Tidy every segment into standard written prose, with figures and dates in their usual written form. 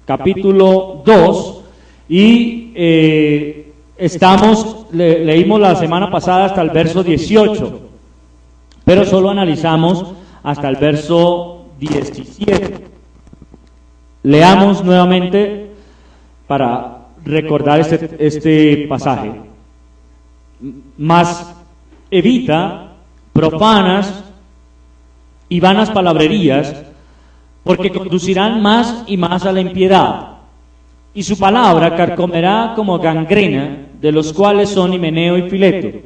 capítulo 2, y leímos la semana pasada hasta el verso 18, pero solo analizamos hasta el verso 17. Leamos nuevamente para recordar este pasaje. Mas evita profanas y vanas palabrerías, porque conducirán más y más a la impiedad. Y su palabra carcomerá como gangrena, de los cuales son Himeneo y Fileto,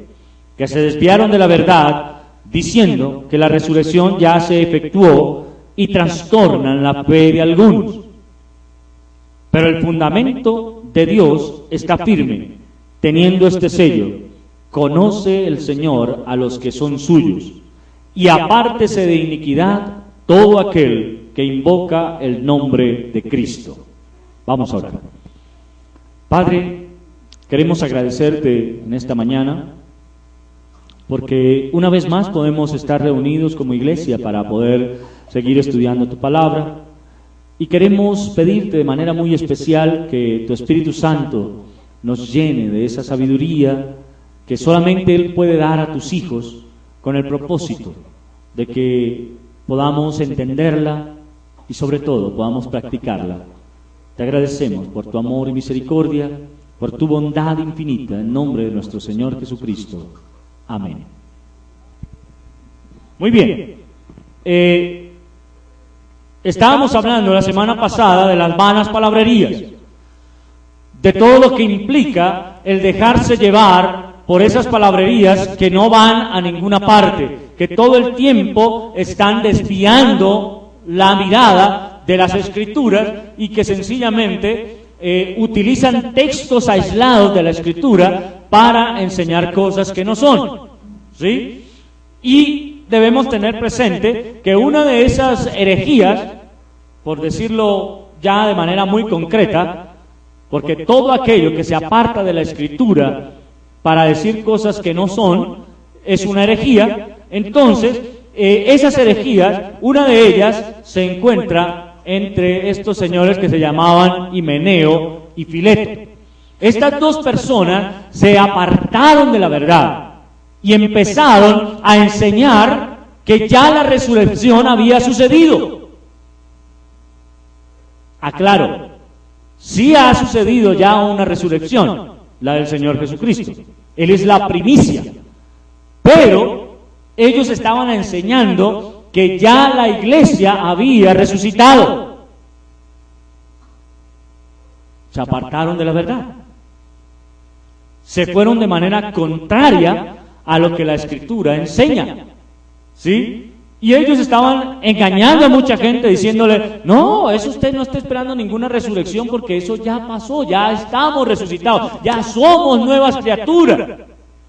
que se desviaron de la verdad, diciendo que la resurrección ya se efectuó, y trastornan la fe de algunos. Pero el fundamento de Dios está firme, teniendo este sello: conoce el Señor a los que son suyos, y apártese de iniquidad todo aquel que invoca el nombre de Cristo. Vamos a orar. Padre, queremos agradecerte en esta mañana, porque una vez más podemos estar reunidos como iglesia para poder seguir estudiando tu palabra, y queremos pedirte de manera muy especial que tu Espíritu Santo nos llene de esa sabiduría que solamente Él puede dar a tus hijos, con el propósito de que podamos entenderla y sobre todo podamos practicarla. Te agradecemos por tu amor y misericordia, por tu bondad infinita, en nombre de nuestro Señor Jesucristo. Amén. Muy bien. Estábamos hablando la semana pasada de las vanas palabrerías, de todo lo que implica el dejarse llevar por esas palabrerías que no van a ninguna parte, que todo el tiempo están desviando la mirada de las Escrituras y que sencillamente utilizan textos aislados de la Escritura para enseñar cosas que no son, ¿sí? Y debemos tener presente que una de esas herejías, por decirlo ya de manera muy concreta, porque todo aquello que se aparta de la Escritura para decir cosas que no son, es una herejía. Entonces, esas herejías, una de ellas se encuentra entre estos señores que se llamaban Himeneo y Fileto. Estas dos personas se apartaron de la verdad y empezaron a enseñar que ya la resurrección había sucedido. Aclaro, sí ha sucedido ya una resurrección, la del Señor Jesucristo. Él es la primicia. Pero ellos estaban enseñando que ya la iglesia había resucitado. Se apartaron de la verdad. Se fueron de manera contraria a lo que la Escritura enseña. ¿Sí? Y ellos estaban engañando a mucha gente diciéndole: no, eso usted no está esperando ninguna resurrección, porque eso ya pasó, ya estamos resucitados, ya somos nuevas criaturas.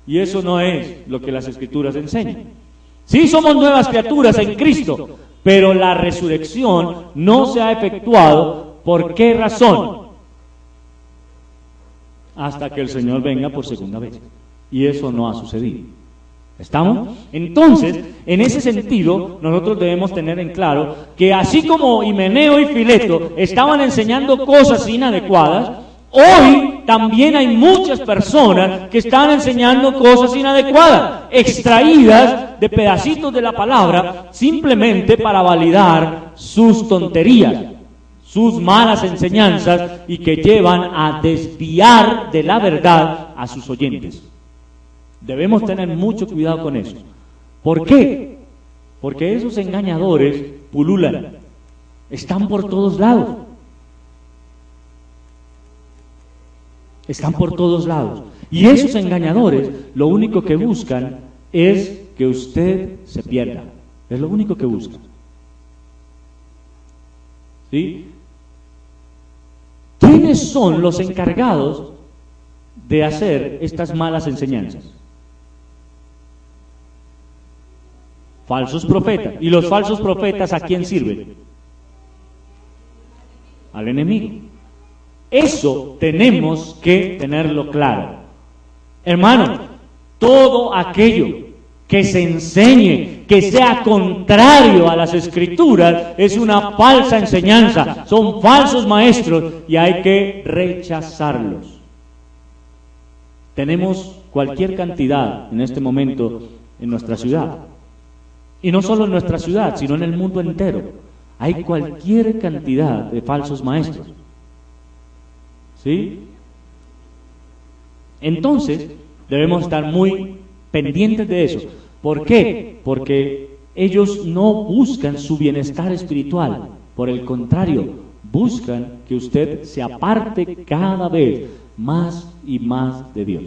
Y eso no es lo que las Escrituras enseñan. Sí somos nuevas criaturas en Cristo, pero la resurrección no se ha efectuado. ¿Por qué razón? Hasta que el Señor venga por segunda vez. Y eso no ha sucedido. ¿Estamos? Entonces, en ese sentido, nosotros debemos tener en claro que así como Himeneo y Fileto estaban enseñando cosas inadecuadas, hoy también hay muchas personas que están enseñando cosas inadecuadas, extraídas de pedacitos de la palabra, simplemente para validar sus tonterías, sus malas enseñanzas, y que llevan a desviar de la verdad a sus oyentes. Debemos tener mucho cuidado con eso. ¿Por qué? Porque esos engañadores pululan, están por todos lados. Están por todos lados. Y esos engañadores lo único que buscan es que usted se pierda. Es lo único que buscan. ¿Sí? ¿Quiénes son los encargados de hacer estas malas enseñanzas? Falsos profetas. ¿Y los falsos profetas a quién sirven? Al enemigo. Eso tenemos que tenerlo claro. Hermano, todo aquello que se enseñe que sea contrario a las Escrituras es una falsa enseñanza, son falsos maestros y hay que rechazarlos. Tenemos cualquier cantidad en este momento en nuestra ciudad, y no solo en nuestra ciudad, sino en el mundo entero. Hay cualquier cantidad de falsos maestros. ¿Sí? Entonces, debemos estar muy pendientes de eso. ¿Por qué? Porque ellos no buscan su bienestar espiritual. Por el contrario, buscan que usted se aparte cada vez más y más de Dios.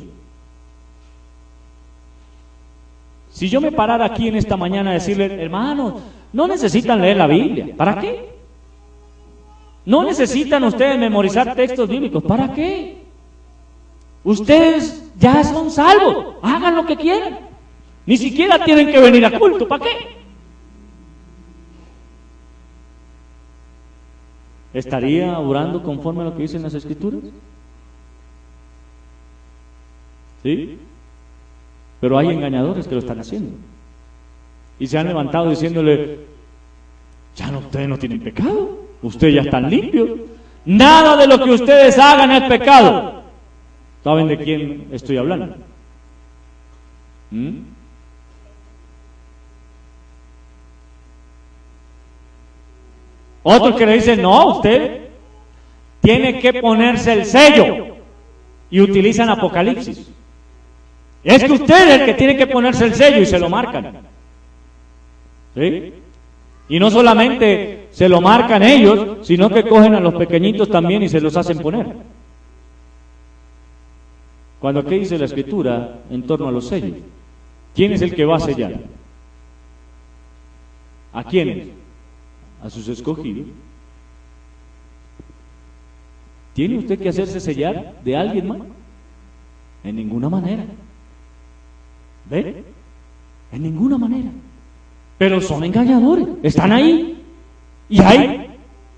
Si yo me parara aquí en esta mañana a decirle, hermanos, no necesitan leer la Biblia, ¿para qué? No necesitan ustedes memorizar textos bíblicos, ¿para qué? Ustedes ya son salvos, hagan lo que quieran. Ni siquiera tienen que venir a culto, ¿para qué? ¿Estaría orando conforme a lo que dicen las Escrituras? ¿Sí? Pero hay engañadores que lo están haciendo. Y se han levantado diciéndole, ya no, ustedes no tienen pecado, ustedes ya están limpios. Nada de lo que ustedes hagan es pecado. ¿Saben de quién estoy hablando? Otros que le dicen, no, usted tiene que ponerse el sello, y utilizan Apocalipsis. Es que usted es el que tiene que ponerse el sello y se lo marcan. ¿Sí? Y no solamente se lo marcan ellos, sino que cogen a los pequeñitos también y se los hacen poner. Cuando ¿qué dice la Escritura en torno a los sellos? ¿Quién es el que va a sellar? ¿A quiénes? A sus escogidos. ¿Tiene usted que hacerse sellar de alguien más? En ninguna manera. ¿Ve? En ninguna manera. Pero son engañadores, están ahí. Y hay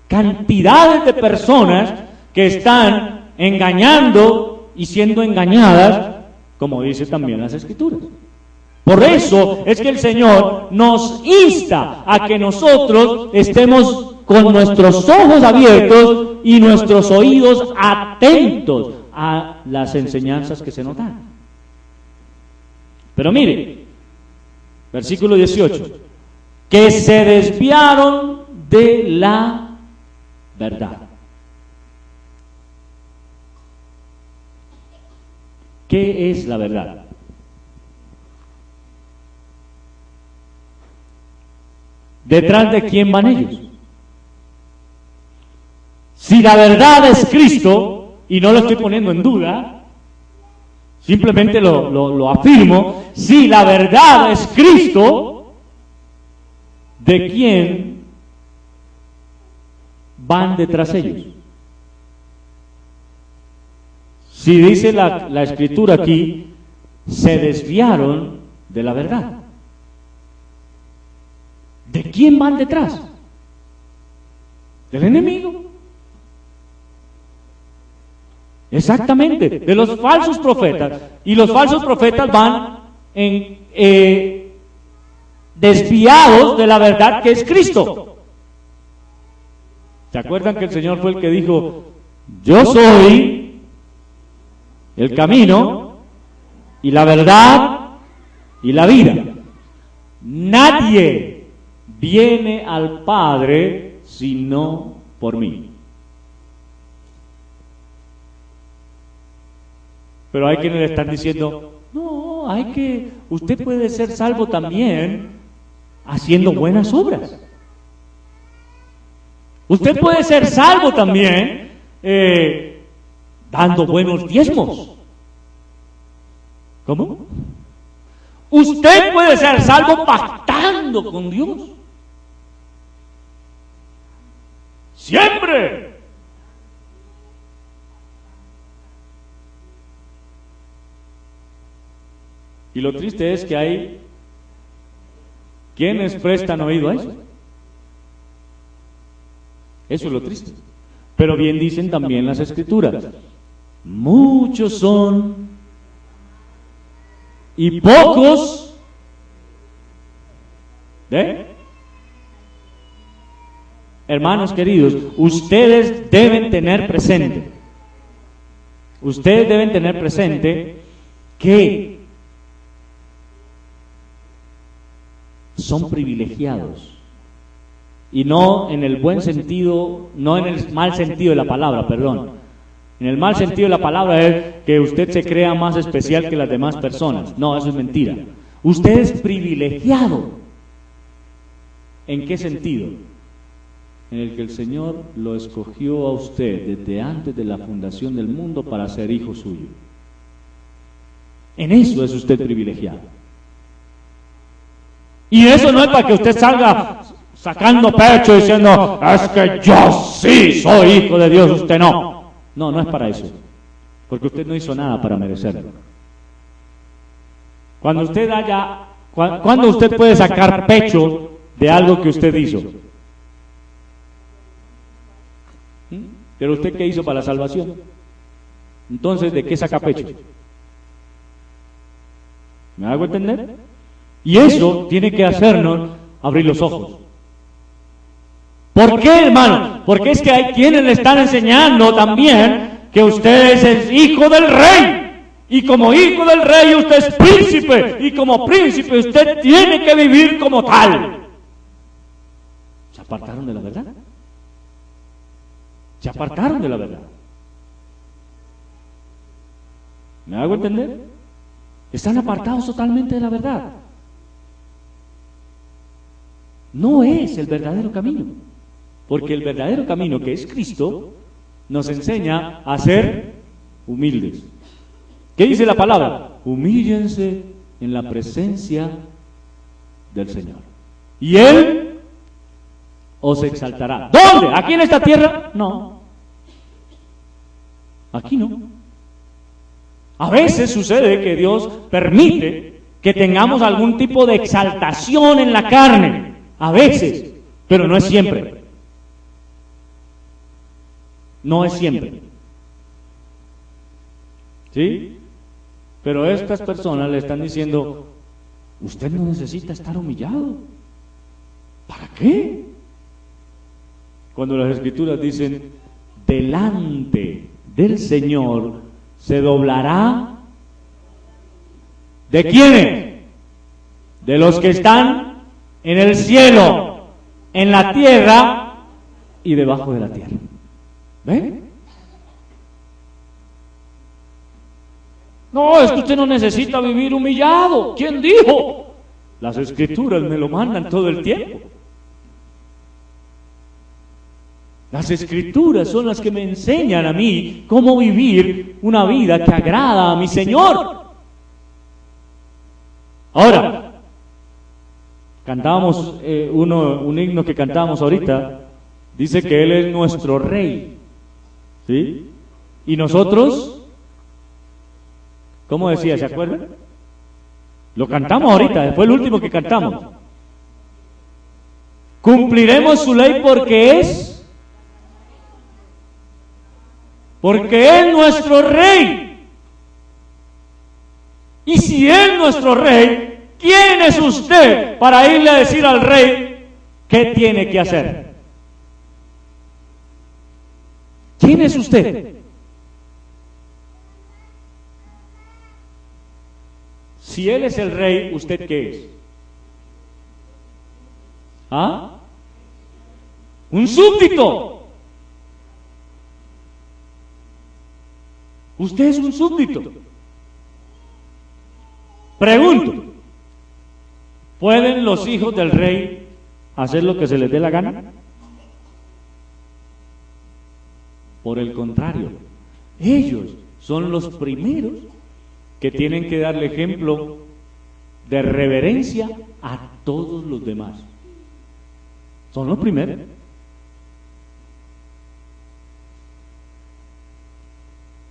cantidades de personas que están engañando y siendo engañadas, como dice también las Escrituras. Por eso es que el Señor nos insta a que nosotros estemos con nuestros ojos abiertos y nuestros oídos atentos a las enseñanzas que se nos dan. Pero mire, versículo 18, que se desviaron de la verdad. ¿Qué es la verdad? ¿Detrás de quién van ellos? Si la verdad es Cristo, y no lo estoy poniendo en duda, simplemente lo afirmo, si la verdad es Cristo, ¿de quién van detrás ellos? Si dice la Escritura aquí, se desviaron de la verdad. ¿De quién van detrás? ¿Del enemigo? Exactamente, de los falsos profetas. Y los falsos profetas van desviados de la verdad que es Cristo. ¿Se acuerdan que el Señor fue el que dijo, yo soy el camino y la verdad y la vida? Nadie viene al Padre sino por mí. Pero hay quienes le están diciendo, no, usted puede ser salvo también haciendo buenas obras. Usted puede ser salvo también dando buenos diezmos. ¿Cómo? Usted puede ser salvo pactando con Dios. Siempre. Y lo triste es que hay quienes prestan oído a eso. Eso es lo triste. Pero bien dicen también las Escrituras, muchos son y pocos ¿Ve? Hermanos queridos, ustedes deben tener presente que son privilegiados. Y no en el buen sentido, no en el mal sentido de la palabra, perdón. En el mal sentido de la palabra es que usted se crea más especial que las demás personas. No, eso es mentira. Usted es privilegiado. ¿En qué sentido? En el que el Señor lo escogió a usted desde antes de la fundación del mundo para ser hijo suyo. En eso es usted privilegiado. Y eso no es para que usted salga sacando pecho diciendo, es que yo sí soy hijo de Dios, usted no. No, no es para eso. Porque usted no hizo nada para merecerlo. Cuando usted puede sacar pecho de algo que usted hizo. Pero usted, ¿qué hizo para la salvación? Entonces, ¿de qué saca pecho? ¿Me hago entender? Y eso tiene que hacernos abrir los ojos. ¿Por qué, hermano? Porque es que hay quienes le están enseñando también que usted es el hijo del rey. Y como hijo del rey usted es príncipe. Y como príncipe usted tiene que vivir como tal. ¿Se apartaron de la verdad? Se apartaron de la verdad. ¿Me hago entender? Están apartados totalmente de la verdad. No es el verdadero camino. Porque el verdadero camino, que es Cristo, nos enseña a ser humildes. ¿Qué dice la palabra? Humíllense en la presencia del Señor. Y Él os exaltará. ¿Dónde? ¿Aquí en esta tierra? No. Aquí no. A veces sucede que Dios permite que tengamos algún tipo de exaltación en la carne. A veces, pero no es siempre. No es siempre. ¿Sí? Pero estas personas le están diciendo, usted no necesita estar humillado. ¿Para qué? Cuando las Escrituras dicen, delante del Señor se doblará. ¿De quiénes? De los que están en el cielo, en la tierra y debajo de la tierra. ¿Ve? No, es que usted no necesita vivir humillado. ¿Quién dijo? Las Escrituras me lo mandan todo el tiempo. Las Escrituras son las que me enseñan a mí cómo vivir una vida que agrada a mi Señor. Ahora, cantábamos un himno que cantábamos ahorita, dice que Él es nuestro Rey, ¿sí? Y nosotros, ¿cómo decía? ¿Se acuerdan? Lo cantamos ahorita, fue el último que cantamos. Cumpliremos su ley porque es nuestro Rey. Y si Él es nuestro Rey, ¿quién es usted para irle a decir al Rey qué tiene que hacer? ¿Quién es usted? Si Él es el Rey, ¿usted qué es? ¿Ah? Un súbdito. Usted es un súbdito. Pregunto, ¿pueden los hijos del rey hacer lo que se les dé la gana? Por el contrario, ellos son los primeros que tienen que darle ejemplo de reverencia a todos los demás. Son los primeros.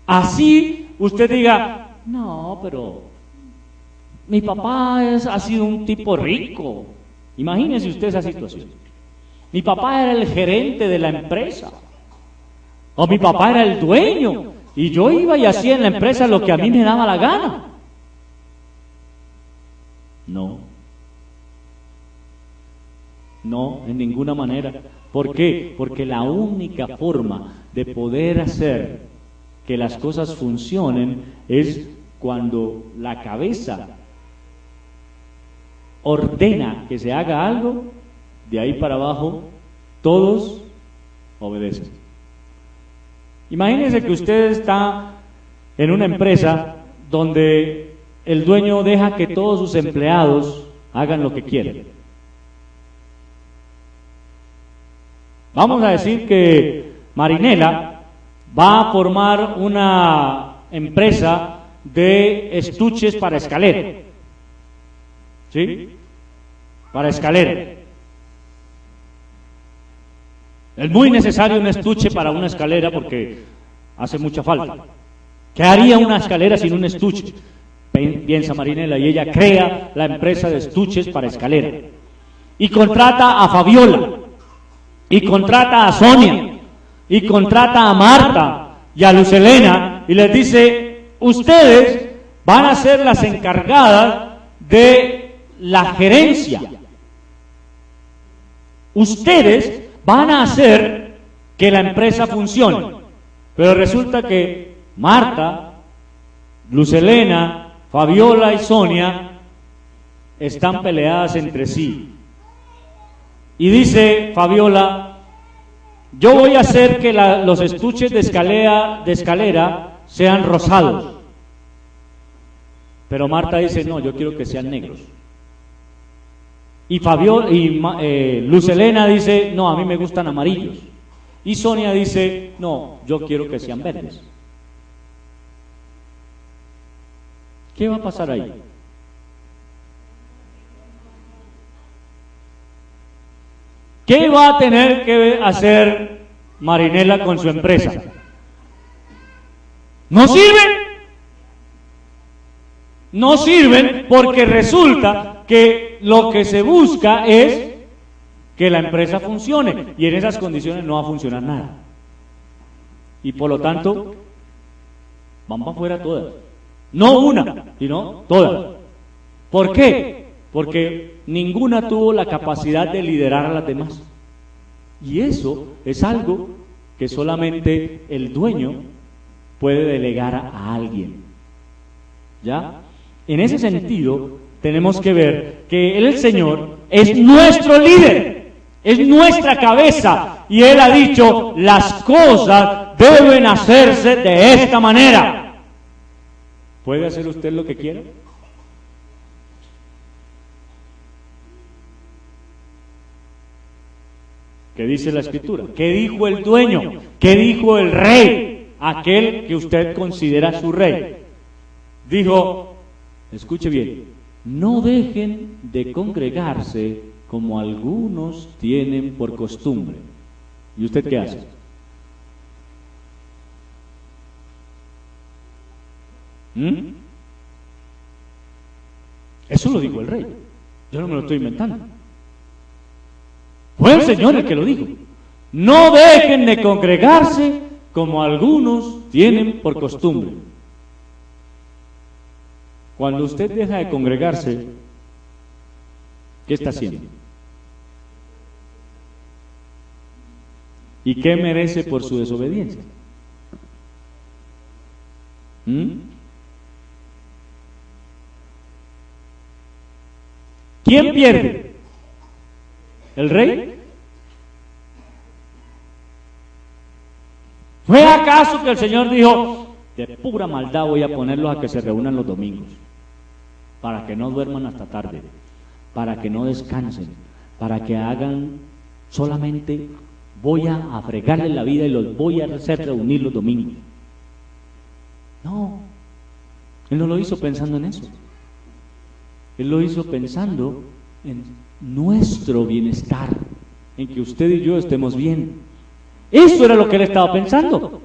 Así usted diga, no, pero mi papá ha sido un tipo rico. Imagínese usted esa situación. Mi papá era el gerente de la empresa. O mi papá era el dueño. Y yo iba y hacía en la empresa lo que a mí me daba la gana. No. No, en ninguna manera. ¿Por qué? Porque la única forma de poder hacer que las cosas funcionen es cuando la cabeza ordena que se haga algo, de ahí para abajo todos obedecen. Imagínense que usted está en una empresa donde el dueño deja que todos sus empleados hagan lo que quieren. Vamos a decir que Marinela va a formar una empresa de estuches para escalera. ¿Sí? Para escalera. Es muy necesario un estuche para una escalera porque hace mucha falta. ¿Qué haría una escalera sin un estuche? Piensa Marinela, y ella crea la empresa de estuches para escalera. Y contrata a Fabiola, y contrata a Sonia, y contrata a Marta y a Luz Helena, y les dice: ustedes van a ser las encargadas de la gerencia. Ustedes van a hacer que la empresa funcione. Pero resulta que Marta, Luz Helena, Fabiola y Sonia están peleadas entre sí. Y dice Fabiola: yo voy a hacer que los estuches de escalera sean rosados. Pero Marta dice: no, yo quiero que sean negros. Y Luz Helena dice: no, a mí me gustan amarillos. Y Sonia dice: no, yo quiero que sean verdes. ¿Qué va a pasar ahí? ¿Qué va a tener que hacer Marinela con su empresa? ¿No sirven? No sirven porque resulta que lo que se busca es que la empresa funcione, y en esas condiciones no va a funcionar nada. Y por lo tanto, van para afuera todas. No una, sino todas. ¿Por qué? Porque ninguna tuvo la capacidad de liderar a las demás. Y eso es algo que solamente el dueño puede delegar a alguien. ¿Ya? En ese sentido, tenemos que ver que el Señor es nuestro líder, es nuestra cabeza, y Él ha dicho: las cosas deben hacerse de esta manera. ¿Puede hacer usted lo que quiera? ¿Qué dice la Escritura? ¿Qué dijo el dueño? ¿Qué dijo el rey? Aquel que usted considera su rey. Dijo, escuche bien: no dejen de congregarse como algunos tienen por costumbre. ¿Y usted qué hace? Eso lo dijo el rey. Yo no me lo estoy inventando. Fue el Señor el que lo dijo. No dejen de congregarse como algunos tienen por costumbre. Cuando usted deja de congregarse, ¿qué está haciendo? ¿Y qué merece por su desobediencia? ¿Quién pierde? ¿El rey? ¿Fue acaso que el Señor dijo: de pura maldad voy a ponerlos a que se reúnan los domingos, para que no duerman hasta tarde, para que no descansen, para que hagan solamente, voy a fregarles la vida y los voy a hacer reunir los domingos? No, Él no lo hizo pensando en eso. Él lo hizo pensando en nuestro bienestar, en que usted y yo estemos bien. Eso era lo que Él estaba pensando.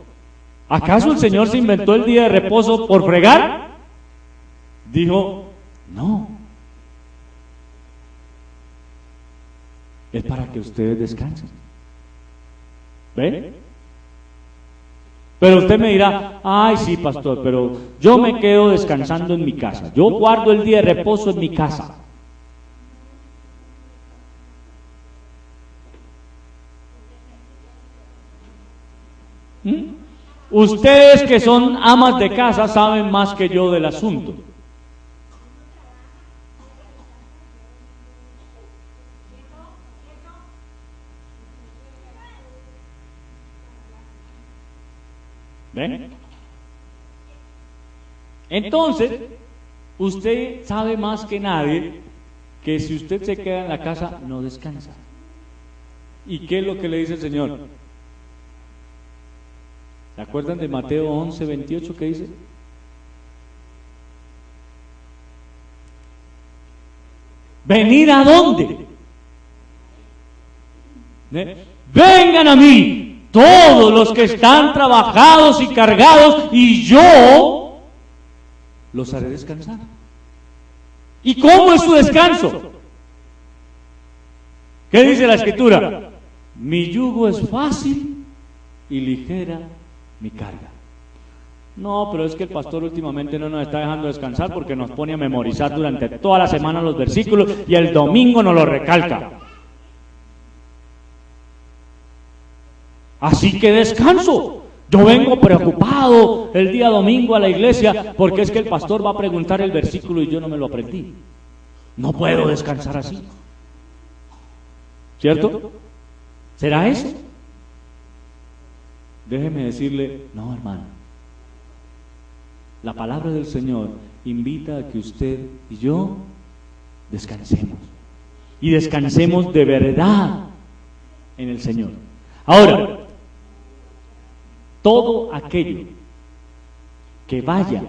¿Acaso el Señor se inventó el día de reposo por fregar? Dijo, no. Es para que ustedes descansen. ¿Ve? Pero usted me dirá: ay, sí, pastor, pero yo me quedo descansando en mi casa. Yo guardo el día de reposo en mi casa. ustedes que son amas de casa saben más que yo del asunto. ¿Ven? Entonces, usted sabe más que nadie que si usted se queda en la casa no descansa. ¿Y qué es lo que le dice el Señor? ¿Se acuerdan de Mateo 11:28 que dice? ¿Venid a dónde? Vengan a mí todos los que están trabajados y cargados, y yo los haré descansar. ¿Y cómo es su descanso? ¿Qué dice la Escritura? Mi yugo es fácil y ligera mi carga. No, pero es que el pastor últimamente no nos está dejando descansar porque nos pone a memorizar durante toda la semana los versículos y el domingo nos lo recalca. Así que descanso. Yo vengo preocupado el día domingo a la iglesia porque es que el pastor va a preguntar el versículo y yo no me lo aprendí. No puedo descansar así. ¿Cierto? ¿Será eso? Déjeme decirle, no, hermano. La palabra del Señor invita a que usted y yo descansemos. Y descansemos de verdad en el Señor. Ahora, todo aquello que vaya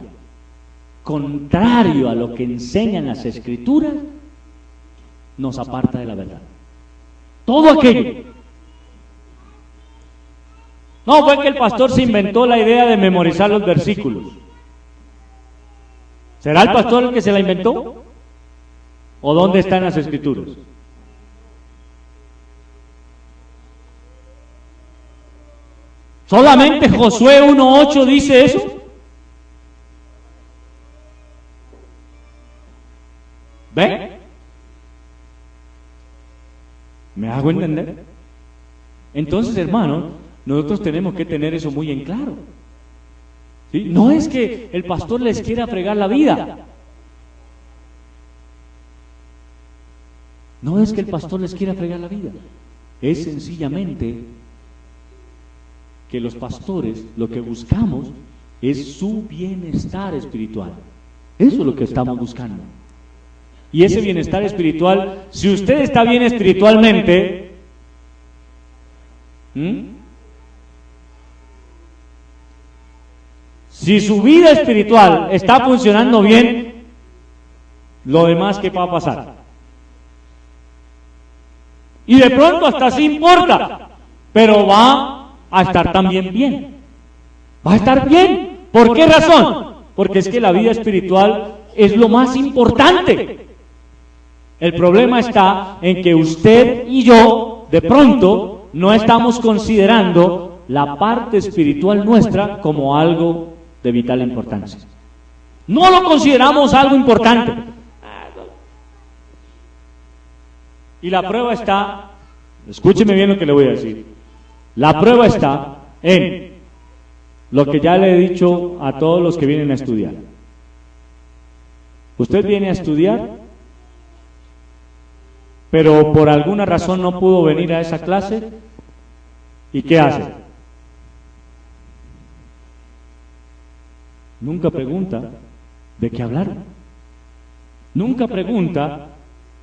contrario a lo que enseñan las Escrituras nos aparta de la verdad. Todo aquello. No fue que el pastor se inventó la idea de memorizar los versículos. ¿Será el pastor el que se la inventó? ¿O dónde están las Escrituras? ¿Solamente Josué 1:8 dice eso? ¿Ve? ¿Me hago entender? Entonces, hermanos, nosotros tenemos que tener eso muy en claro. ¿Sí? No es que el pastor les quiera fregar la vida. No es que el pastor les quiera fregar la vida. Es sencillamente que los pastores lo que buscamos es su bienestar espiritual. Eso es lo que estamos buscando. Y ese bienestar espiritual, si usted está bien espiritualmente, si su vida espiritual está funcionando bien, lo demás ¿qué va a pasar? Y de pronto hasta sí importa, pero va a estar también bien. Va a estar bien. ¿Por qué razón? Porque es que la vida espiritual es lo más importante. El problema está en que usted y yo, de pronto, no estamos considerando la parte espiritual nuestra como algo de vital importancia. No lo consideramos algo importante. Y la prueba está, escúcheme bien lo que le voy a decir, la prueba está en lo que ya le he dicho a todos los que vienen a estudiar. Usted viene a estudiar, pero por alguna razón no pudo venir a esa clase, ¿y qué hace? Nunca pregunta de qué hablar. Nunca pregunta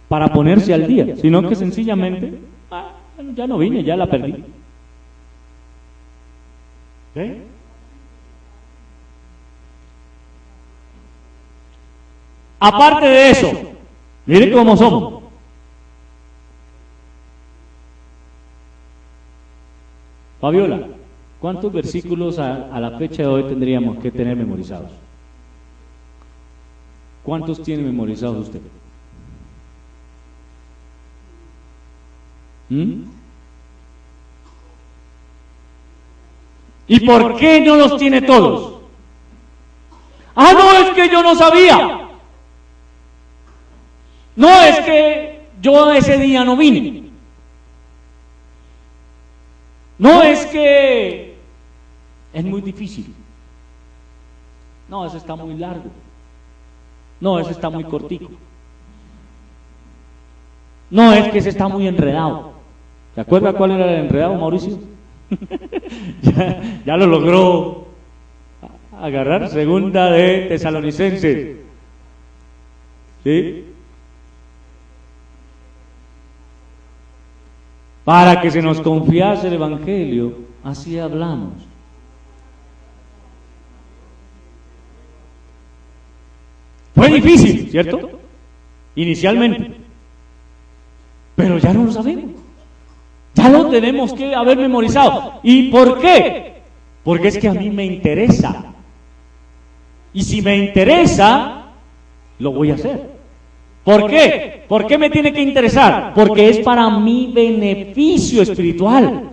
para ponerse al día, sino que sencillamente, ya no vine, ya la perdí. ¿Eh? Aparte de eso, mire cómo somos. Fabiola, ¿cuántos versículos a la fecha de hoy tendríamos que tener memorizados? ¿Cuántos tiene memorizados usted? ¿Y por qué no los tiene todos? Ah, no, es que yo no sabía. No, es que yo ese día no vine. No, es que Es muy difícil. No, ese está muy largo. No, ese está muy cortico. No, es que ese está muy enredado. ¿Se acuerda cuál era el enredado, Mauricio? ya lo logró agarrar. Segunda de Tesalonicenses. ¿Sí? Para que se nos confiase el Evangelio, así hablamos. Fue difícil, ¿cierto? Inicialmente. Pero ya no lo sabemos. Ya lo tenemos que haber memorizado. ¿Y por qué? Porque es que a mí me interesa. Y si me interesa, lo voy a hacer. ¿Por qué? ¿Por qué me tiene que interesar? Porque es para mi beneficio espiritual.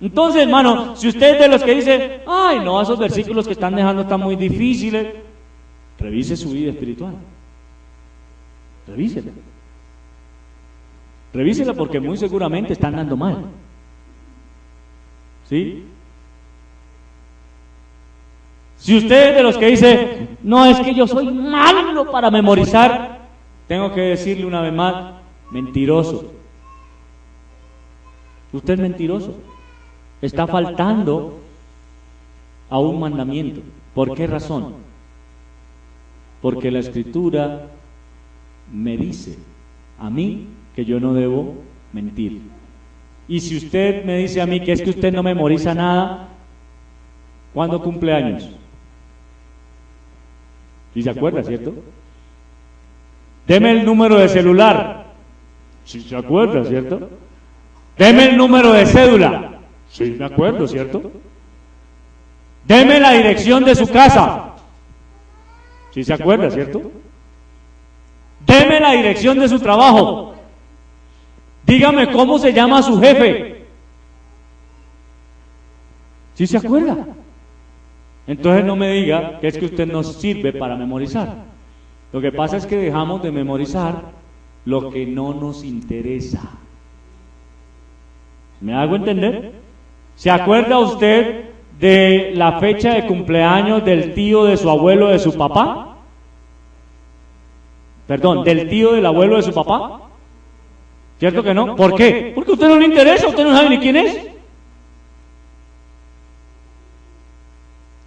Entonces, hermano, si usted es de los que dice, ay, no, esos versículos que están dejando están muy difíciles, revise su vida espiritual. Revísela. Revísela porque muy seguramente están dando mal. ¿Sí? Si usted es de los que dice, no, es que yo soy malo para memorizar, tengo que decirle una vez más, mentiroso. Usted es mentiroso. Está faltando a un mandamiento. ¿Por qué razón? Porque la Escritura me dice a mí que yo no debo mentir. Y si usted me dice a mí que es que usted no memoriza nada, ¿cuándo cumple años? ¿Sí se acuerda, cierto? Deme el número de celular. ¿Sí se acuerda, cierto? Deme el número de cédula. Sí, me acuerdo, ¿cierto? Deme la dirección de su casa. ¿Sí se acuerda, cierto? Deme la dirección de su trabajo. Dígame cómo se llama su jefe. ¿Sí se acuerda? Entonces no me diga que es que usted no sirve para memorizar. Lo que pasa es que dejamos de memorizar lo que no nos interesa. ¿Me hago entender? ¿Se acuerda usted de la fecha de cumpleaños del tío de su abuelo de su papá? Perdón, del tío del abuelo de su papá. ¿Cierto que no? ¿Por qué? Porque a usted no le interesa, usted no sabe ni quién es.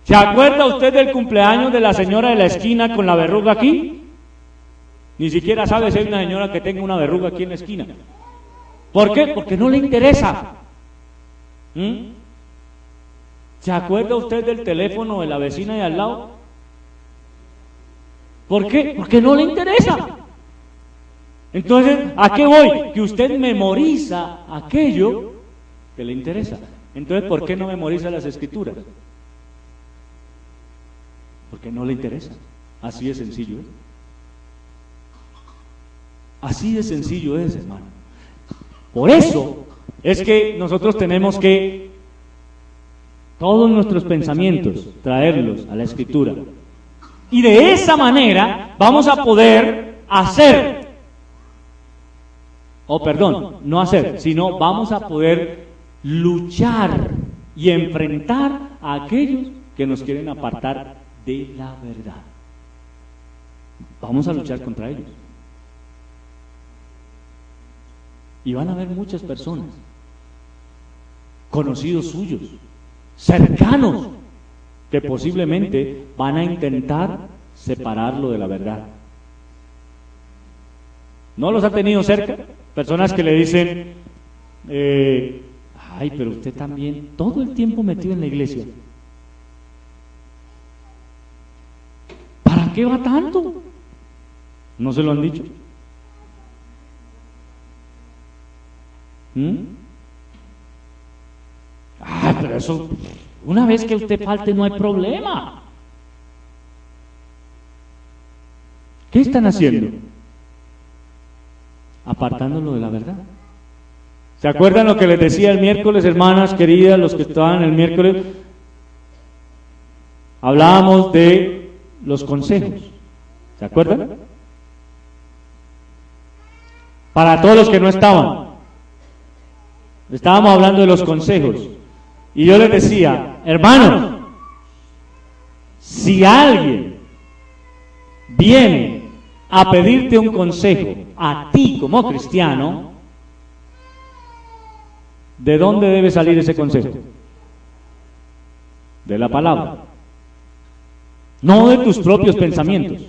¿Se acuerda usted del cumpleaños de la señora de la esquina con la verruga aquí? Ni siquiera sabe si hay una señora que tenga una verruga aquí en la esquina. ¿Por qué? Porque no le interesa. ¿Se acuerda usted del teléfono de la vecina de al lado? ¿Por qué? Porque no le interesa. Entonces, ¿a qué voy? Que usted memoriza aquello que le interesa. Entonces, ¿por qué no memoriza las Escrituras? Porque no le interesa. Así de sencillo es. Así de sencillo es, hermano. Por eso es que nosotros tenemos que todos nuestros pensamientos traerlos a la Escritura. Y de esa manera vamos a poder hacer, no hacer, sino vamos a poder luchar y enfrentar a aquellos que nos quieren apartar de la verdad. Vamos a luchar contra ellos. Y van a haber muchas personas, conocidos suyos, cercanos, que posiblemente van a intentar separarlo de la verdad. ¿No los ha tenido cerca? Personas que le dicen, ay, pero usted también, todo el tiempo metido en la iglesia. ¿Para qué va tanto? ¿No se lo han dicho? Ah, pero eso, una vez que usted falte no hay problema. ¿Qué están haciendo? Apartándolo de la verdad. ¿Se acuerdan lo que les decía el miércoles, hermanas queridas, los que estaban el miércoles? Hablábamos de los consejos. ¿Se acuerdan? Para todos los que no estaban, estábamos hablando de los consejos. Y yo les decía, hermanos, si alguien viene a pedirte un consejo a ti como cristiano, ¿de dónde debe salir ese consejo? De la palabra. No de tus propios pensamientos.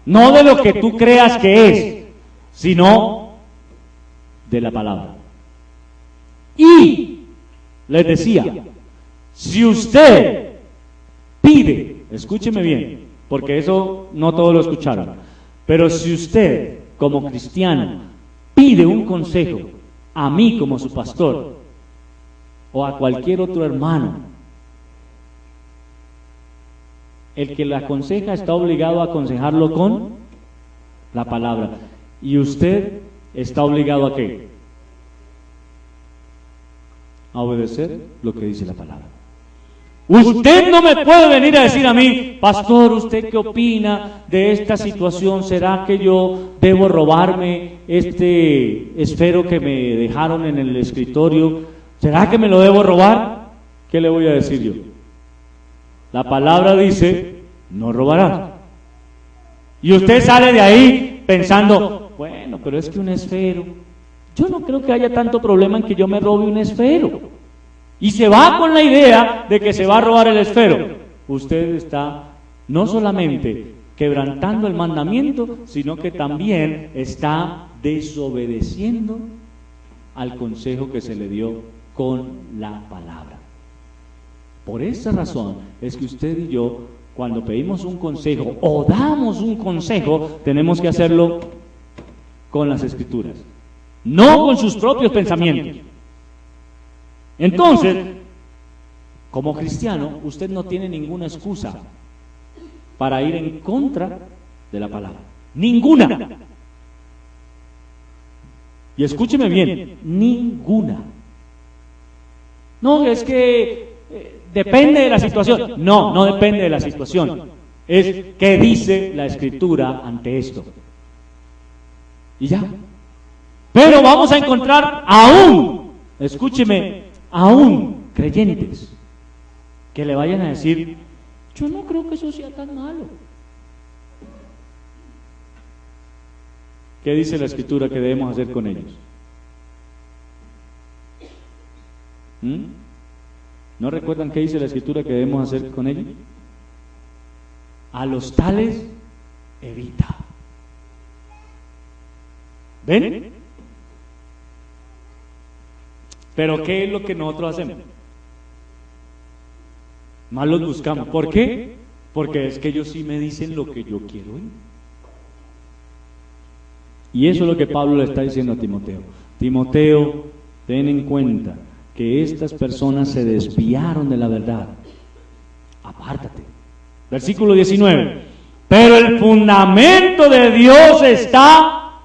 No de lo que tú creas que es, sino de la palabra. Y les decía, si usted pide, escúcheme bien, porque eso no todos lo escucharon, pero si usted como cristiano pide un consejo a mí como su pastor o a cualquier otro hermano, el que le aconseja está obligado a aconsejarlo con la palabra. ¿Y usted está obligado a qué? A obedecer lo que dice la palabra. Usted no me puede venir a decir a mí, pastor, ¿usted qué opina de esta situación? ¿Será que yo debo robarme este esfero que me dejaron en el escritorio? ¿Será que me lo debo robar? ¿Qué le voy a decir yo? La palabra dice, no robarás. Y usted sale de ahí pensando, bueno, pero es que un esfero, yo no creo que haya tanto problema en que yo me robe un esfero. Y se va con la idea de que se va a robar el esfero. Usted está no solamente quebrantando el mandamiento, sino que también está desobedeciendo al consejo que se le dio con la palabra. Por esa razón es que usted y yo, cuando pedimos un consejo o damos un consejo, tenemos que hacerlo con las Escrituras, no con sus propios pensamientos. Entonces, como cristiano, usted no tiene ninguna excusa para ir en contra de la palabra. Ninguna. Y escúcheme bien, ninguna. No, es que depende de la situación. No, no depende de la situación. Es qué dice la Escritura ante esto. Y ya. Pero vamos a encontrar aún, escúcheme, aún creyentes que le vayan a decir, yo no creo que eso sea tan malo. ¿Qué dice la Escritura que debemos hacer con ellos? ¿No recuerdan qué dice la Escritura que debemos hacer con ellos? A los tales evita. ¿Ven? Pero ¿qué es lo que nosotros hacemos? Más los buscamos. ¿Por qué? Porque es que ellos sí me dicen lo que yo quiero oír. Y eso es lo que Pablo le está diciendo a Timoteo. Timoteo, ten en cuenta que estas personas se desviaron de la verdad. Apártate. Versículo 19. Pero el fundamento de Dios está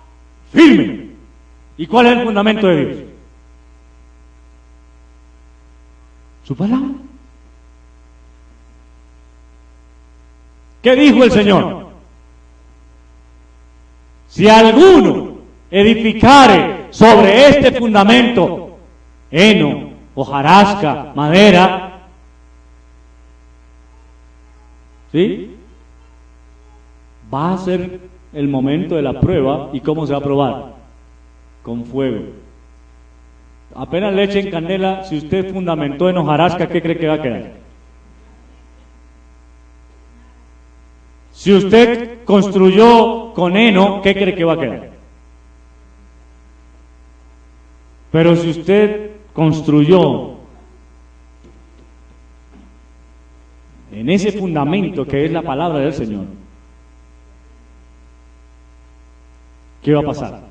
firme. ¿Y cuál es el fundamento de Dios? Su palabra. ¿Qué dijo el Señor? Si alguno edificare sobre este fundamento, heno, hojarasca, madera, ¿sí? Va a ser el momento de la prueba. ¿Y cómo se va a probar? Con fuego. Apenas le echen candela, si usted fundamentó en hojarasca, ¿qué cree que va a quedar? Si usted construyó con heno, ¿qué cree que va a quedar? Pero si usted construyó en ese fundamento que es la palabra del Señor, ¿qué va a pasar?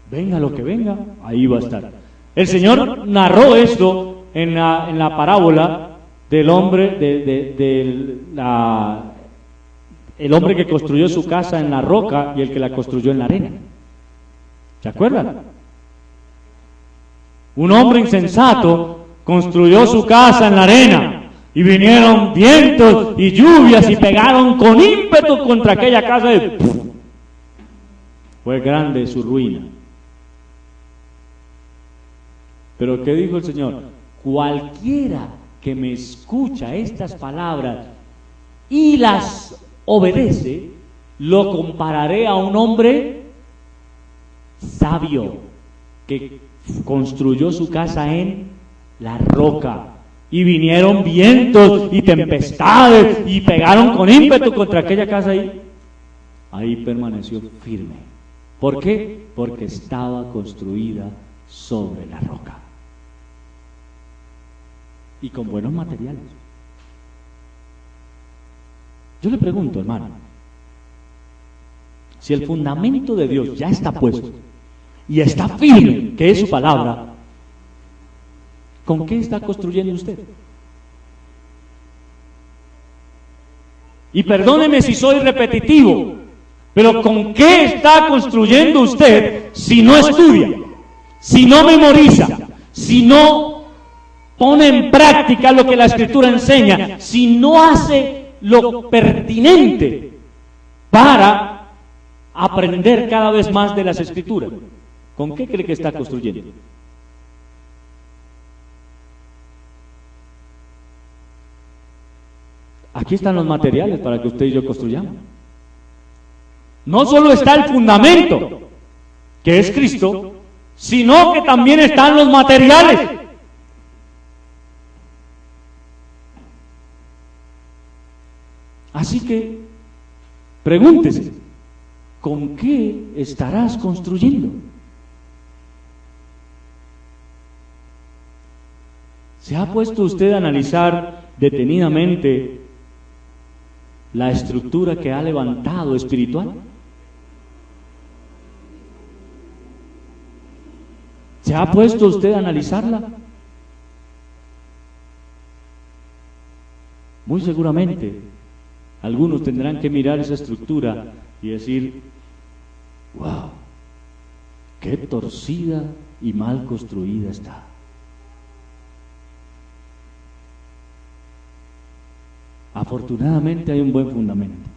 Venga lo que venga, ahí va a estar. El Señor narró esto en la parábola del hombre, el hombre que construyó su casa en la roca y el que la construyó en la arena. ¿Se acuerdan? Un hombre insensato construyó su casa en la arena y vinieron vientos y lluvias y pegaron con ímpetu contra aquella casa y fue grande su ruina. Pero ¿qué dijo el Señor? cualquiera que me escucha estas palabras y las obedece, lo compararé a un hombre sabio que construyó su casa en la roca. Y vinieron vientos y tempestades y pegaron con ímpetu contra aquella casa ahí. Ahí permaneció firme. ¿Por qué? Porque estaba construida sobre la roca. Y con buenos materiales. Yo le pregunto, hermano, si el fundamento de Dios ya está puesto y está firme, que es su palabra, ¿con qué está construyendo usted? Y perdóneme si soy repetitivo, pero ¿con qué está construyendo usted si no estudia, si no memoriza, si no pone en práctica lo que la Escritura enseña, si no hace lo pertinente para aprender cada vez más de las Escrituras? ¿Con qué cree que está construyendo? Aquí están los materiales para que usted y yo construyamos. No solo está el fundamento, que es Cristo, sino que también están los materiales. Así que, pregúntese, ¿con qué estarás construyendo? ¿Se ha puesto usted a analizar detenidamente la estructura que ha levantado espiritual? ¿Se ha puesto usted a analizarla? Muy seguramente algunos tendrán que mirar esa estructura y decir: wow, qué torcida y mal construida está. Afortunadamente hay un buen fundamento.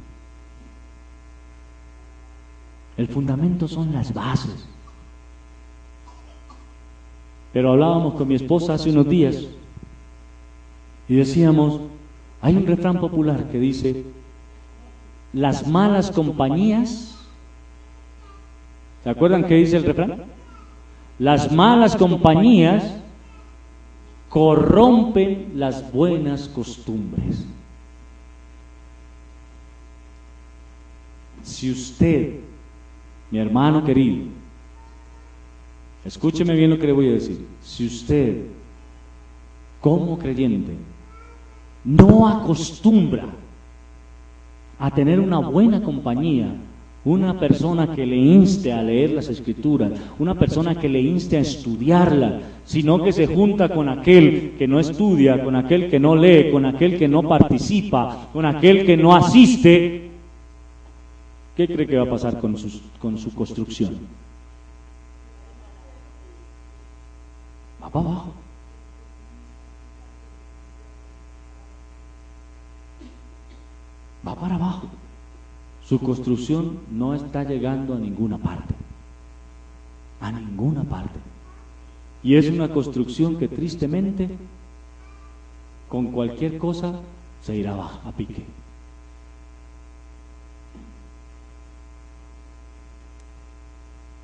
El fundamento son las bases. Pero hablábamos con mi esposa hace unos días y decíamos, hay un refrán popular que dice: las malas compañías, ¿se acuerdan qué dice el refrán? Las malas compañías corrompen las buenas costumbres. Si usted, mi hermano querido, escúcheme bien lo que le voy a decir, si usted, como creyente, no acostumbra a tener una buena compañía, una persona que le inste a leer las Escrituras, una persona que le inste a estudiarla, sino que se junta con aquel que no estudia, con aquel que no lee, con aquel que no participa, con aquel que no asiste, ¿qué cree que va a pasar con su construcción? Va para abajo. Va para abajo. Su construcción no está llegando a ninguna parte. A ninguna parte. Y es una construcción que tristemente, con cualquier cosa, se irá a pique.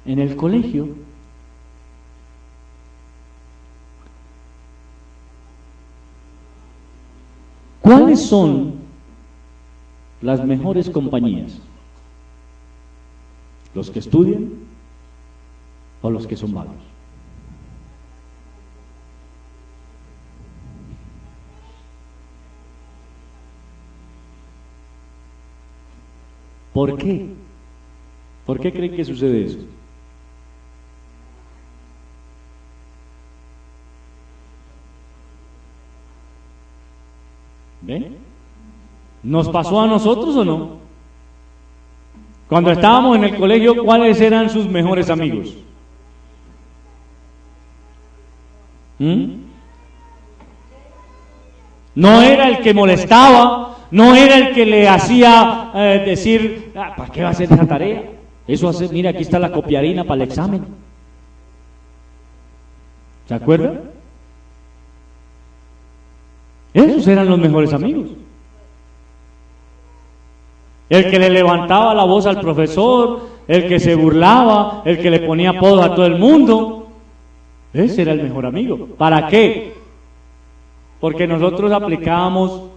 En el colegio, ¿cuáles son las mejores compañías? ¿Los que estudian o los que son vagos? ¿Por qué? ¿Por qué creen que sucede eso? ¿Ven? ¿Nos pasó a nosotros o no? Cuando estábamos en el colegio, ¿cuáles eran sus mejores amigos? No era el que molestaba, no era el que le hacía decir, ¿para qué va a hacer esa tarea? Eso hace, mira, aquí está la copiarina para el examen. ¿Se acuerdan? Esos eran los mejores amigos. El que le levantaba la voz al profesor, el que se burlaba, el que le ponía apodos a todo el mundo. Ese era el mejor amigo. ¿Para qué? Porque nosotros aplicábamos,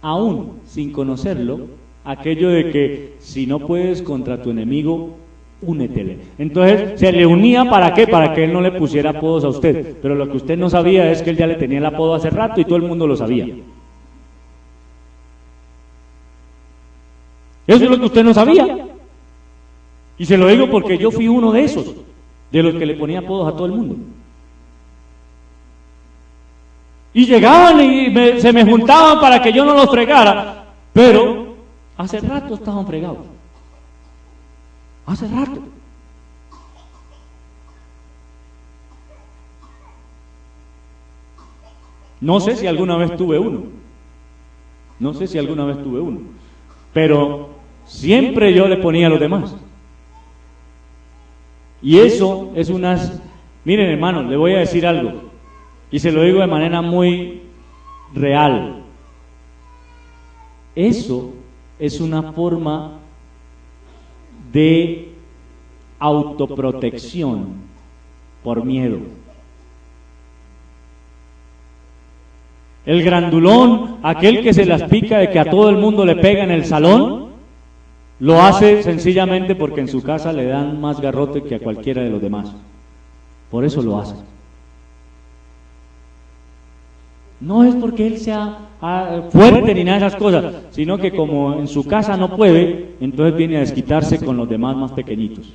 aún sin conocerlo, aquello de que si no puedes contra tu enemigo, únetele. Entonces se le unía, ¿para qué? Para que él no le pusiera apodos a usted. Pero lo que usted no sabía es que él ya le tenía el apodo hace rato y todo el mundo lo sabía. Eso es lo que usted no sabía. Y se lo digo porque yo fui uno de esos, de los que le ponía apodos a todo el mundo. Y llegaban y se me juntaban para que yo no los fregara, pero hace rato estaban fregados. Hace rato. No sé si alguna vez tuve uno. No sé si alguna vez tuve uno. Pero siempre yo le ponía a los demás. Y eso es unas... Miren, hermanos, le voy a decir algo. Y se lo digo de manera muy real. Eso es una forma de autoprotección por miedo. El grandulón, aquel que se las pica de que a todo el mundo le pega en el salón, lo hace sencillamente porque en su casa le dan más garrote que a cualquiera de los demás. Por eso lo hace. No es porque él sea fuerte ni nada de esas cosas, sino que como en su casa no puede, entonces viene a desquitarse con los demás más pequeñitos.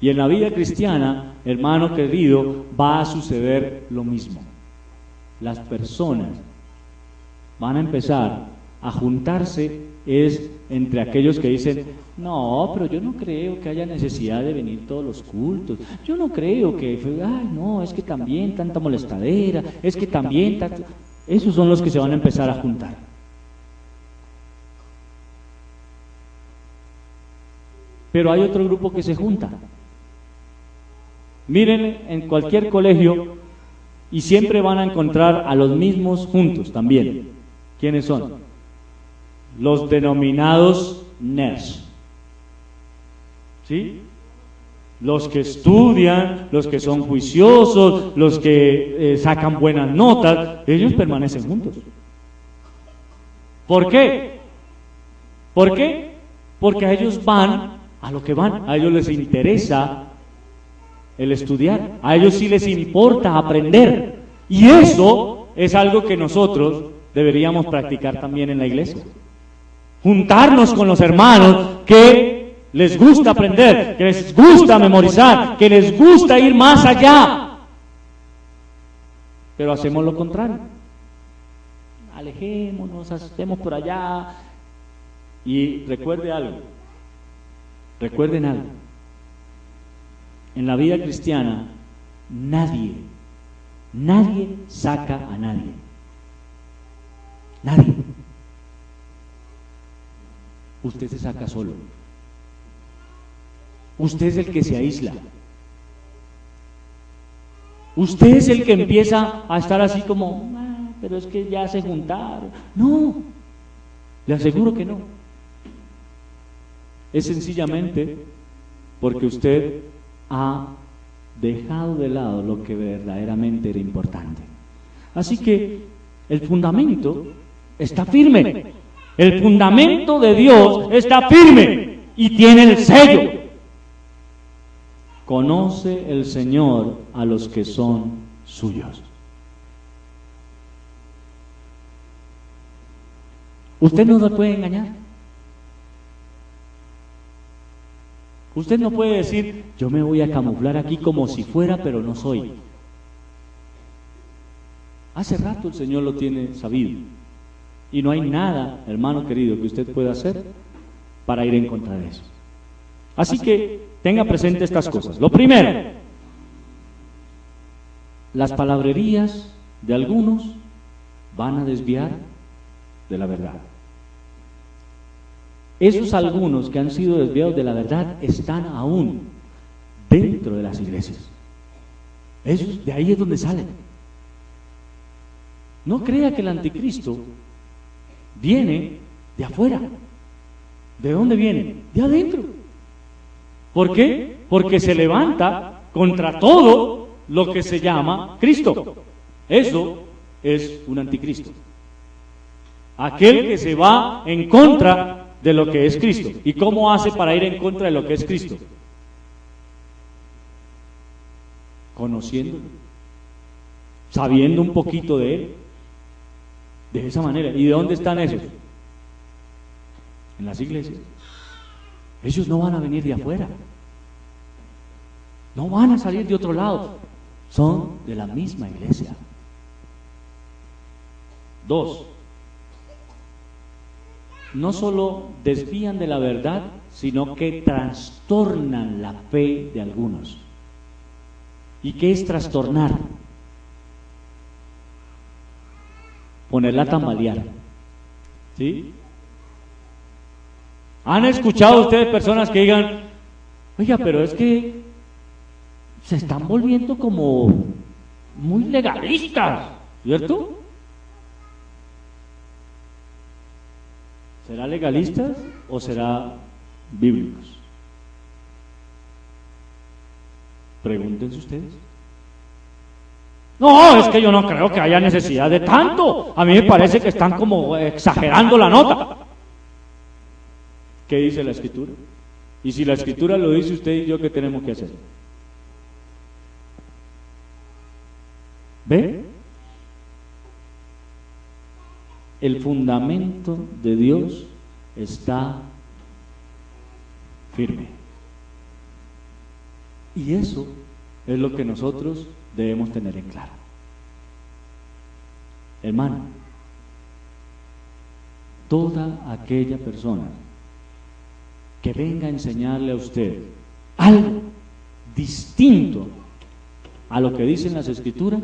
Y en la vida cristiana, hermano querido, va a suceder lo mismo. Las personas van a empezar a juntarse entre aquellos que dicen, no, pero yo no creo que haya necesidad de venir todos los cultos, yo no creo que, ay no, es que también tanta molestadera, es que también tanto... Esos son los que se van a empezar a juntar. Pero hay otro grupo que se junta. Miren en cualquier colegio y siempre van a encontrar a los mismos juntos también. ¿Quiénes son? Los denominados nerds. ¿Sí? Los que estudian, los que son juiciosos, los que sacan buenas notas, ellos permanecen juntos. ¿Por qué? ¿Por qué? Porque a ellos van a lo que van, a ellos les interesa el estudiar, a ellos sí les importa aprender. Y eso es algo que nosotros deberíamos practicar también en la iglesia. Juntarnos con los hermanos que les gusta aprender, que les gusta memorizar, que les gusta ir más allá. Pero hacemos lo contrario. Alejémonos, estemos por allá. Y recuerden algo. En la vida cristiana, nadie saca a nadie. Nadie. Usted se saca solo. Usted es el que se aísla. Usted es el que empieza a estar así como, pero es que ya se juntaron. No, le aseguro que no. Es sencillamente porque usted ha dejado de lado lo que verdaderamente era importante. Así que el fundamento está firme. El fundamento de Dios está firme y tiene el sello. Conoce el Señor a los que son suyos. Usted no se puede engañar. Usted no puede decir, yo me voy a camuflar aquí como si fuera, pero no soy. Hace rato el Señor lo tiene sabido. Y no hay nada, hermano querido, que usted pueda hacer para ir en contra de eso. Así que tenga presente estas cosas. Lo primero, las palabrerías de algunos van a desviar de la verdad. Esos algunos que han sido desviados de la verdad están aún dentro de las iglesias. De ahí es donde salen. No crea que el anticristo viene de afuera. ¿De dónde viene? De adentro. ¿Por qué? Porque se levanta contra todo lo que se llama Cristo. Eso es un anticristo. Aquel que se va en contra de lo que es Cristo. ¿Y cómo hace para ir en contra de lo que es Cristo? Conociéndolo, sabiendo un poquito de Él. De esa manera. ¿Y de dónde están esos? En las iglesias. Ellos no van a venir de afuera. No van a salir de otro lado. Son de la misma iglesia. 2. No solo desvían de la verdad, sino que trastornan la fe de algunos. ¿Y qué es trastornar? Ponerla a tambalear. ¿Sí? ¿Han escuchado ustedes personas que digan, oiga, pero es que se están volviendo como muy legalistas, ¿cierto? ¿Será legalistas o será bíblicos? Pregúntense ustedes. No, es que yo no creo que haya necesidad de tanto. A mí me parece que están como exagerando la nota. ¿Qué dice la Escritura? Y si la Escritura lo dice, usted y yo, ¿qué tenemos que hacer? ¿Ve? El fundamento de Dios está firme. Y eso es lo que nosotros debemos tener en claro. Hermano, toda aquella persona que venga a enseñarle a usted algo distinto a lo que dicen las Escrituras,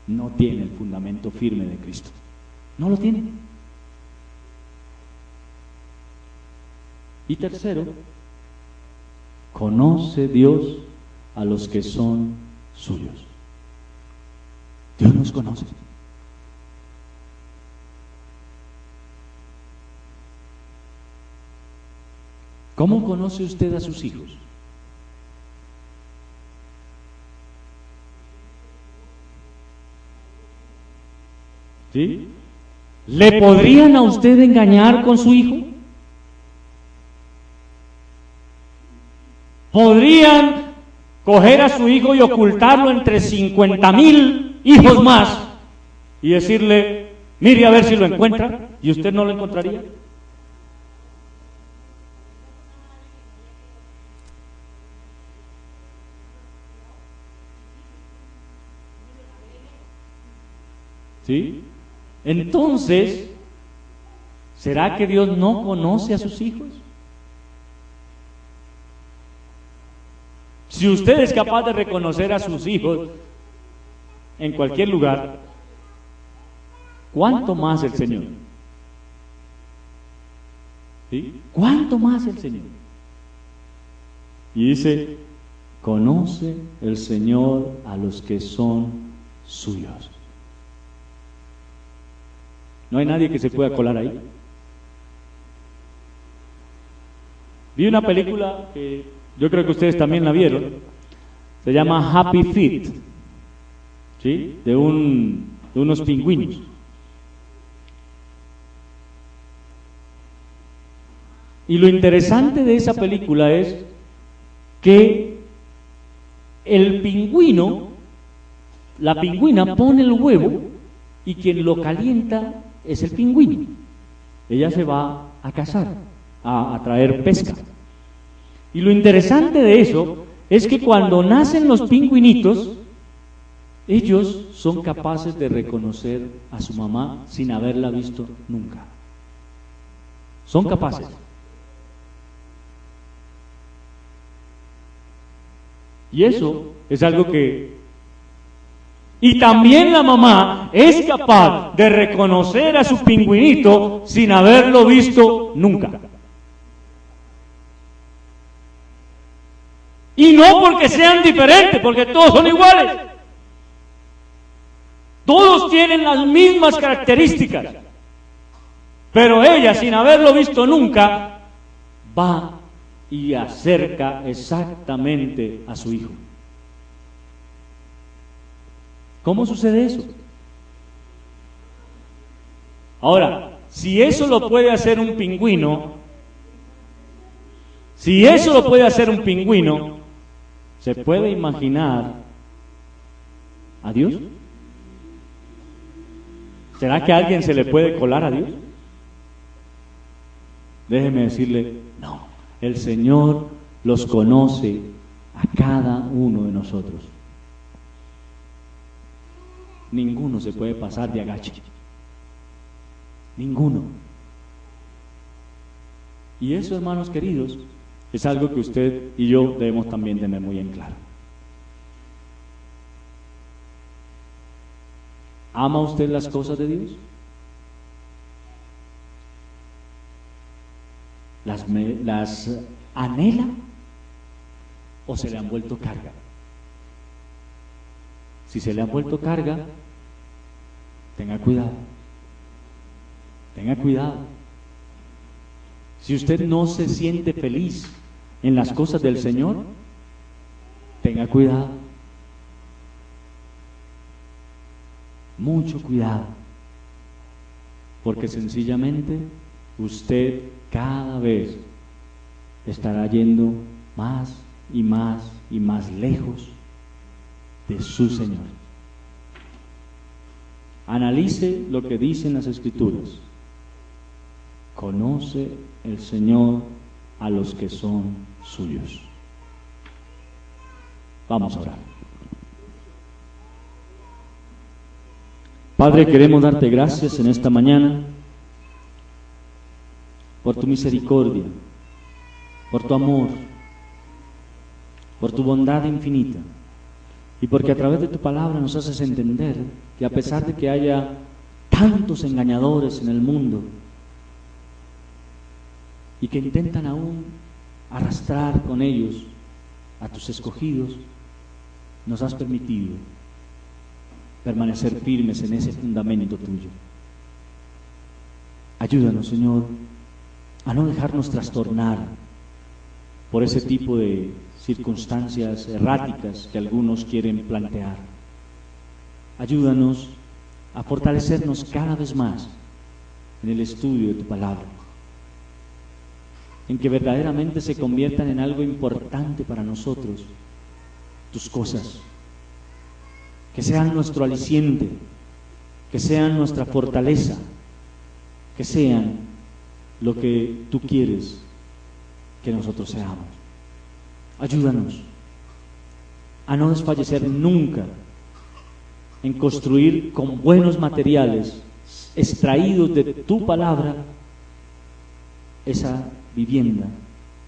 no tiene el fundamento firme de Cristo. No lo tiene. Y tercero, conoce Dios a los que son suyos. Dios nos conoce. ¿Cómo conoce usted a sus hijos? ¿Sí? ¿Le podrían a usted engañar con su hijo? ¿Podrían coger a su hijo y ocultarlo entre 50,000 hijos más y decirle, mire a ver si lo encuentra, y usted no lo encontraría? ¿Sí? Entonces, ¿será que Dios no conoce a sus hijos? Si usted es capaz de reconocer a sus hijos en cualquier lugar, ¿cuánto más el Señor? ¿Sí? ¿Cuánto más el Señor? Y dice, conoce el Señor a los que son suyos. No hay nadie que se pueda colar ahí. Vi una película que yo creo que ustedes también la vieron. Se llama Happy Feet, ¿sí? De unos pingüinos. Y lo interesante de esa película es que el pingüino, la pingüina pone el huevo y quien lo calienta es el pingüino. Ella se va a cazar, a traer pesca. Y lo interesante de eso es que cuando nacen los pingüinitos, ellos son capaces de reconocer a su mamá sin haberla visto nunca. Son capaces. Y eso es algo que... Y también la mamá es capaz de reconocer a su pingüinito sin haberlo visto nunca. Y no porque sean diferentes, porque todos son iguales. Todos todos tienen las mismas características, pero ella, sin haberlo visto nunca, va y acerca exactamente a su hijo. ¿Cómo sucede eso? Ahora, si eso lo puede hacer un pingüino, ¿se puede imaginar a Dios? ¿Será que a alguien se le puede colar a Dios? Déjeme decirle, no, el Señor los conoce a cada uno de nosotros. Ninguno se puede pasar de agache. Ninguno. Y eso, hermanos queridos, es algo que usted y yo debemos también tener muy en claro. ¿Ama usted las cosas de Dios? ¿Las anhela o se le han vuelto carga? Si se le han vuelto carga, tenga cuidado. Tenga cuidado. Si usted no se siente feliz en las cosas del Señor, tenga cuidado. Mucho cuidado. Porque sencillamente usted cada vez estará yendo más y más y más lejos de su Señor. Analice lo que dicen las Escrituras. Conoce el Señor a los que son suyos. Vamos a orar. Padre, queremos darte gracias en esta mañana por tu misericordia, por tu amor, por tu bondad infinita, y porque a través de tu palabra nos haces entender que a pesar de que haya tantos engañadores en el mundo y que intentan aún arrastrar con ellos a tus escogidos, nos has permitido permanecer firmes en ese fundamento tuyo. Ayúdanos, Señor, a no dejarnos trastornar por ese tipo de circunstancias erráticas que algunos quieren plantear. Ayúdanos a fortalecernos cada vez más en el estudio de tu palabra, en que verdaderamente se conviertan en algo importante para nosotros tus cosas, que sean nuestro aliciente, que sean nuestra fortaleza, que sean lo que tú quieres que nosotros seamos. Ayúdanos a no desfallecer nunca en construir con buenos materiales extraídos de tu palabra esa vivienda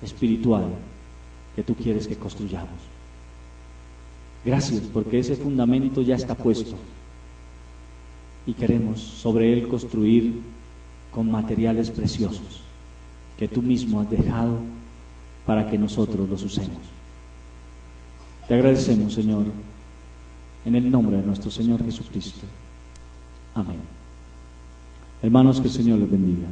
espiritual que tú quieres que construyamos. Gracias, porque ese fundamento ya está puesto y queremos sobre él construir con materiales preciosos que tú mismo has dejado para que nosotros los usemos. Te agradecemos, Señor, en el nombre de nuestro Señor Jesucristo. Amén. Hermanos, que el Señor les bendiga.